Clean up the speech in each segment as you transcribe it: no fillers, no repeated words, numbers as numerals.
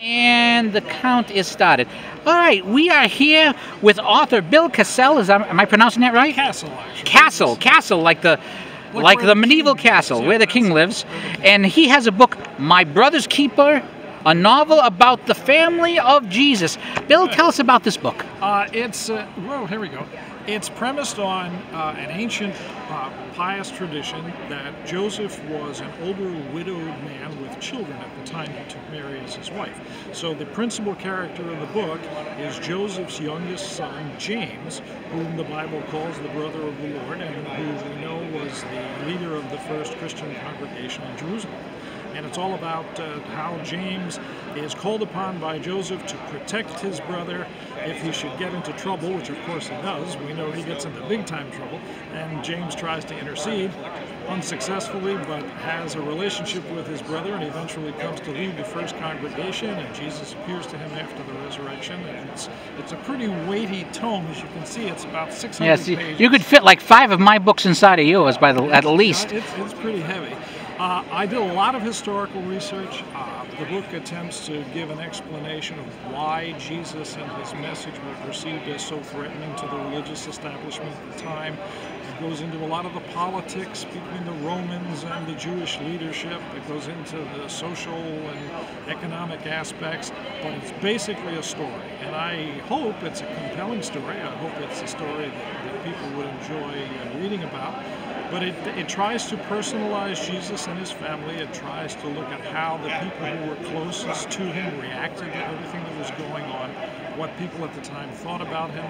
And the count is started. All right, we are here with author Bill Kassell. Am I pronouncing that right? Kassel, actually. Kassel, like the medieval castle where the king lives. And he has a book, My Brother's Keeper, a novel about the family of Jesus. Bill, tell us about this book. Well, here we go. It's premised on an ancient pious tradition that Joseph was an older widowed man with children at the time he took Mary as his wife. So the principal character of the book is Joseph's youngest son, James, whom the Bible calls the brother of the Lord, and who we know was the leader of the first Christian congregation in Jerusalem. And it's all about how James is called upon by Joseph to protect his brother if he should get into trouble, which of course he does. We know he gets into big time trouble, and James tries to intercede unsuccessfully, but has a relationship with his brother and eventually comes to lead the first congregation, and Jesus appears to him after the resurrection. And it's a pretty weighty tome. As you can see, it's about 600 pages. You could fit like 5 of my books inside of yours at least. It's pretty heavy. I did a lot of historical research. The book attempts to give an explanation of why Jesus and his message were perceived as so threatening to the religious establishment at the time. It goes into a lot of the politics between the Romans and the Jewish leadership. It goes into the social and economic aspects, but it's basically a story. And I hope it's a compelling story. I hope it's a story that people would enjoy reading about. But it tries to personalize Jesus and his family. It tries to look at how the people who were closest to him reacted to everything that was going on, what people at the time thought about him.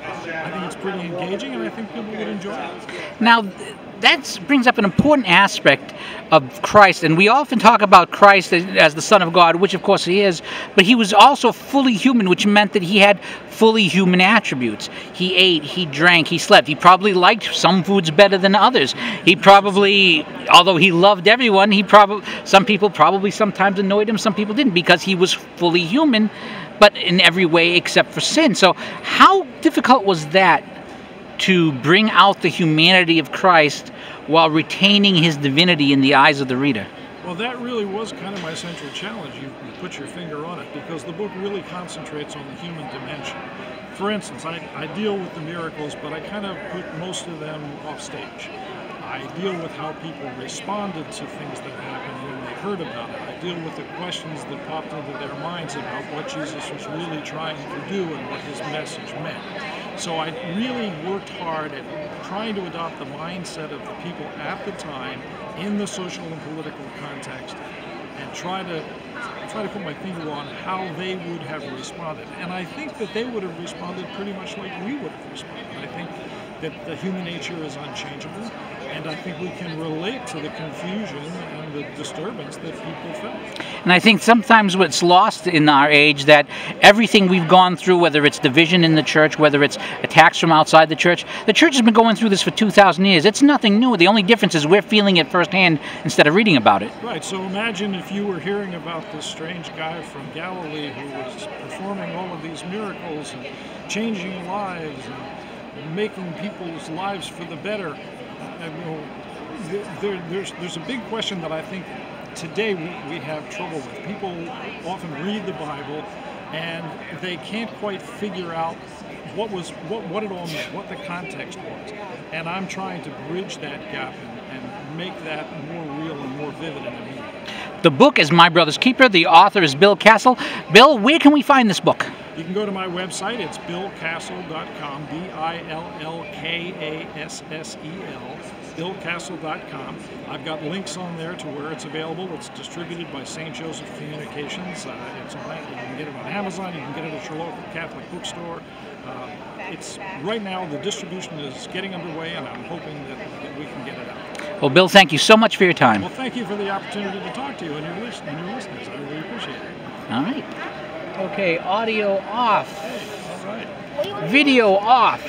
I think it's pretty engaging, and I think people would enjoy it. Now, that brings up an important aspect of Christ, and we often talk about Christ as the Son of God, which of course he is, but he was also fully human, which meant that he had fully human attributes. He ate, he drank, he slept. He probably liked some foods better than others. He probably, although he loved everyone, some people probably sometimes annoyed him, some people didn't, because he was fully human, but in every way except for sin. So how difficult was that to bring out the humanity of Christ while retaining his divinity in the eyes of the reader? Well, that really was kind of my central challenge. You put your finger on it, because the book really concentrates on the human dimension. For instance, I deal with the miracles, but I kind of put most of them off stage. I deal with how people responded to things that happened when they heard about it. I deal with the questions that popped into their minds about what Jesus was really trying to do and what his message meant. So I really worked hard at trying to adopt the mindset of the people at the time in the social and political context, and try to put my finger on how they would have responded. And I think that they would have responded pretty much like we would have responded. I think that the human nature is unchangeable, and I think we can relate to the confusion and the disturbance that people felt. And I think sometimes what's lost in our age, that everything we've gone through, whether it's division in the church, whether it's attacks from outside the church has been going through this for 2,000 years. It's nothing new. The only difference is we're feeling it firsthand instead of reading about it. Right, so imagine if you were hearing about this strange guy from Galilee who was performing all of these miracles and changing lives and making people's lives for the better. There's a big question that I think today we have trouble with. People often read the Bible and they can't quite figure out what it all meant, what the context was. And I'm trying to bridge that gap and make that more real and more vivid and immediate. The book is My Brother's Keeper. The author is Bill Kassell. Bill, where can we find this book? You can go to my website. It's billkassel.com, BILLKASSEL, billkassel.com. I've got links on there to where it's available. It's distributed by St. Joseph Communications. It's on that. You can get it on Amazon. You can get it at your local Catholic bookstore. Right now the distribution is getting underway, and I'm hoping that we can get it out. Well, Bill, thank you so much for your time. Well, thank you for the opportunity to talk to you and your listeners. I really appreciate it. All right. Okay, audio off. Hey, all right. Video off.